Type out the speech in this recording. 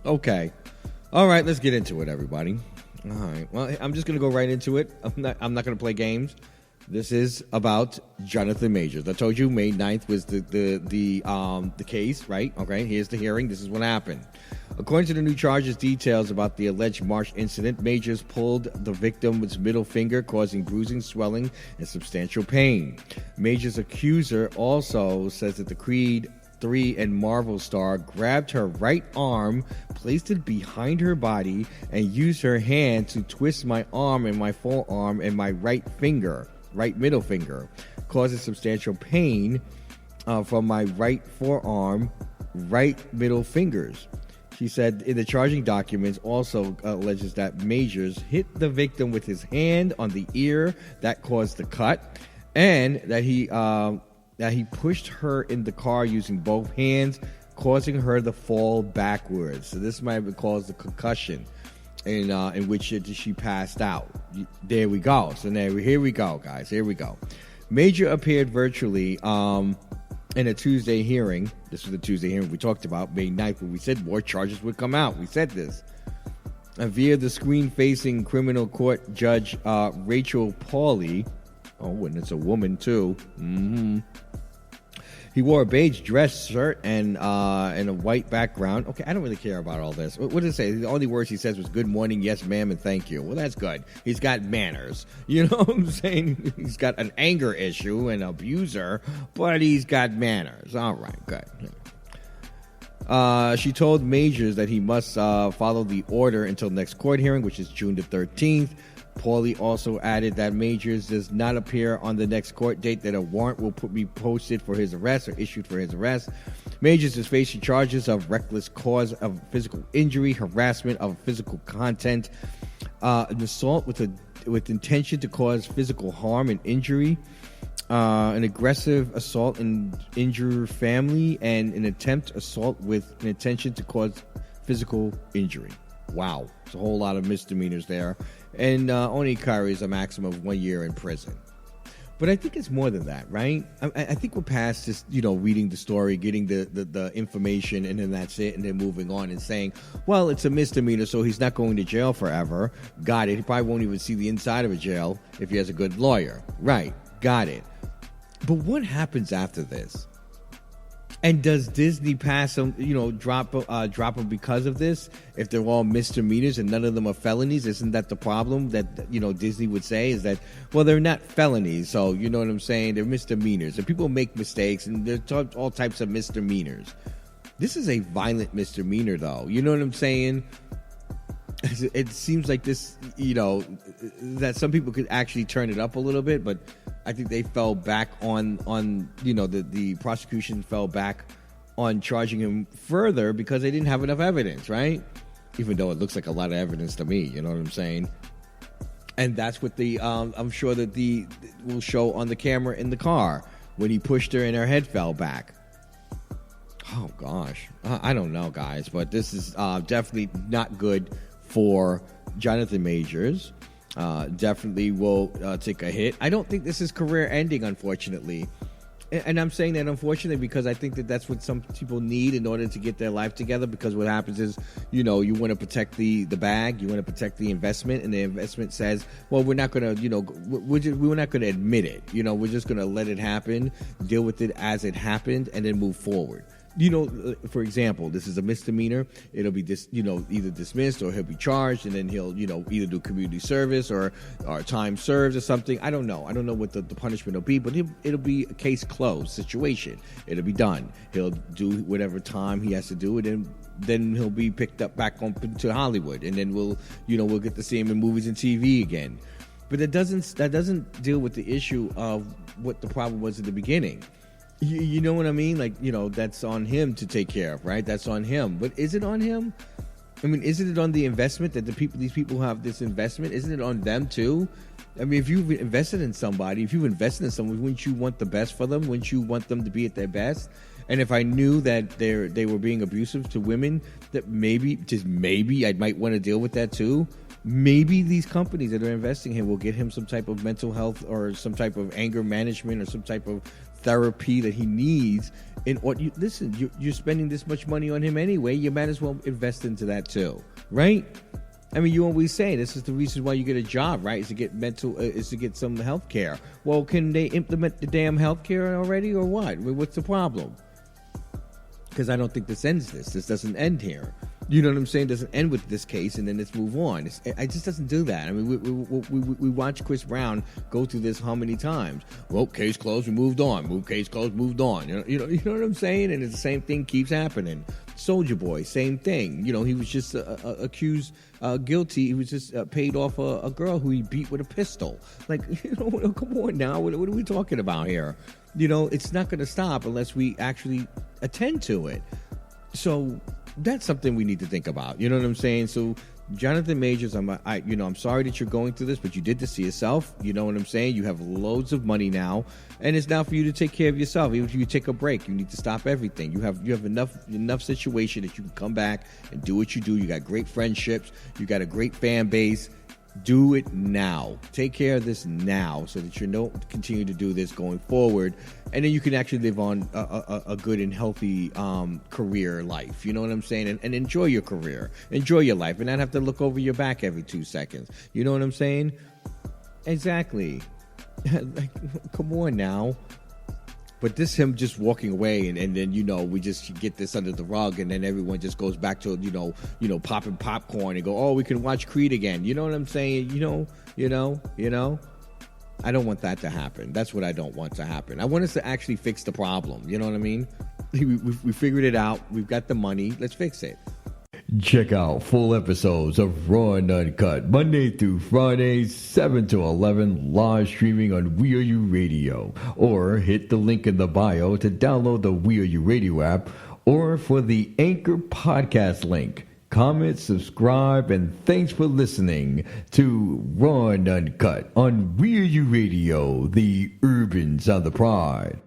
Okay. All right, let's get into it, everybody. All right. Well, I'm just going to go right into it. I'm not going to play games. This is about Jonathan Majors. I told you May 9th was the case, right? Okay, here's the hearing. This is what happened. According to the new charges details about the alleged March incident, Majors pulled the victim's middle finger, causing bruising, swelling, and substantial pain. Majors' accuser also says that the Creed 3 and Marvel star grabbed her right arm, placed it behind her body, and used her hand to twist my arm and my forearm and my right middle finger, causing substantial pain from my right forearm, right middle fingers. She said in the charging documents also alleges that Majors hit the victim with his hand on the ear that caused the cut, and that he pushed her in the car using both hands, causing her to fall backwards. So this might have been caused the concussion in which she passed out. There we go. So here we go, guys. Here we go. Major appeared virtually in a Tuesday hearing. This was the Tuesday hearing we talked about, May 9th, where we said more charges would come out. We said this. Via the screen-facing criminal court judge Rachel Pauley. Oh, and it's a woman, too. Mm-hmm. He wore a beige dress shirt and a white background. Okay, I don't really care about all this. What did it say? The only words he says was good morning, yes, ma'am, and thank you. Well, that's good. He's got manners. You know what I'm saying? He's got an anger issue, an abuser, but he's got manners. All right, good. She told Majors that he must follow the order until next court hearing, which is June the 13th. Pauley also added that Majors does not appear on the next court date, that a warrant will be posted for his arrest or issued for his arrest. Majors is facing charges of reckless cause of physical injury, harassment of physical content, an assault with intention to cause physical harm and injury, an aggressive assault and injure family, and an attempt assault with an intention to cause physical injury. Wow, it's a whole lot of misdemeanors there. And only carries a maximum of 1 year in prison. But I think it's more than that, right? I think we're past just, reading the story, getting the information, and then that's it, and then moving on and saying, well, it's a misdemeanor, so he's not going to jail forever. Got it. He probably won't even see the inside of a jail if he has a good lawyer. Right. Got it. But what happens after this? And does Disney pass them, drop them because of this? If they're all misdemeanors and none of them are felonies, isn't that the problem that, Disney would say is that, well, they're not felonies. So, you know what I'm saying? They're misdemeanors. And people make mistakes, and there's all types of misdemeanors. This is a violent misdemeanor, though. You know what I'm saying? It seems like this, that some people could actually turn it up a little bit, but I think they fell back on the prosecution fell back on charging him further because they didn't have enough evidence, right? Even though it looks like a lot of evidence to me, you know what I'm saying? And that's what I'm sure that will show on the camera in the car when he pushed her and her head fell back. Oh, gosh. I don't know, guys, but this is definitely not good for Jonathan Majors. Definitely will take a hit. I don't think this is career ending, unfortunately. And I'm saying that unfortunately because I think that that's what some people need in order to get their life together, because what happens is, you want to protect the bag, you want to protect the investment, and the investment says, well, we're not going to, we're not going to admit it. We're just going to let it happen, deal with it as it happened, and then move forward. For example, this is a misdemeanor. It'll be either dismissed or he'll be charged, and then he'll, either do community service or time served or something. I don't know. I don't know what the punishment will be, but it'll be a case closed situation. It'll be done. He'll do whatever time he has to do it, and then he'll be picked up back on to Hollywood, and then we'll get to see him in movies and TV again. But that doesn't deal with the issue of what the problem was at the beginning. You know what I mean? Like, that's on him to take care of, right? That's on him. But is it on him? I mean, isn't it on the investment that these people have this investment? Isn't it on them too? I mean, if you've invested in somebody, wouldn't you want the best for them? Wouldn't you want them to be at their best? And if I knew that they were being abusive to women, that maybe, just maybe, I might want to deal with that too. Maybe these companies that are investing in him will get him some type of mental health or some type of anger management or some type of therapy that he needs. You're spending this much money on him anyway. You might as well invest into that too, right? I mean, you always say this is the reason why you get a job, right? Is to get some health care. Well, can they implement the damn health care already, or what? I mean, what's the problem? Because I don't think this ends this. This doesn't end here. You know what I'm saying? It doesn't end with this case and then let's move on. It just doesn't do that. I mean, we watched Chris Brown go through this how many times? Well, case closed, we moved on. Case closed, moved on. You know what I'm saying? And it's the same thing keeps happening. Soulja Boy, same thing. You know, he was just accused, guilty. He was just paid off a girl who he beat with a pistol. Like, come on now. What are we talking about here? It's not going to stop unless we actually attend to it. So that's something we need to think about. You know what I'm saying? So, Jonathan Majors, I'm sorry that you're going through this, but you did this to yourself. You know what I'm saying? You have loads of money now, and it's now for you to take care of yourself. Even if you take a break, you need to stop everything. You have enough situation that you can come back and do what you do. You got great friendships. You got a great fan base. Do it now. Take care of this now so that you don't continue to do this going forward. And then you can actually live on a good and healthy career life. You know what I'm saying? And enjoy your career. Enjoy your life and not have to look over your back every 2 seconds. You know what I'm saying? Exactly. Like, come on now. But this him just walking away and then, we just get this under the rug and then everyone just goes back to, popping popcorn and go, oh, we can watch Creed again. You know what I'm saying? I don't want that to happen. That's what I don't want to happen. I want us to actually fix the problem. You know what I mean? We figured it out. We've got the money. Let's fix it. Check out full episodes of Raw and Uncut Monday through Friday, 7 to 11, live streaming on We Are You Radio. Or hit the link in the bio to download the We Are You Radio app or for the Anchor podcast link. Comment, subscribe, and thanks for listening to Raw and Uncut on We Are You Radio, the Urban Sound of Pride.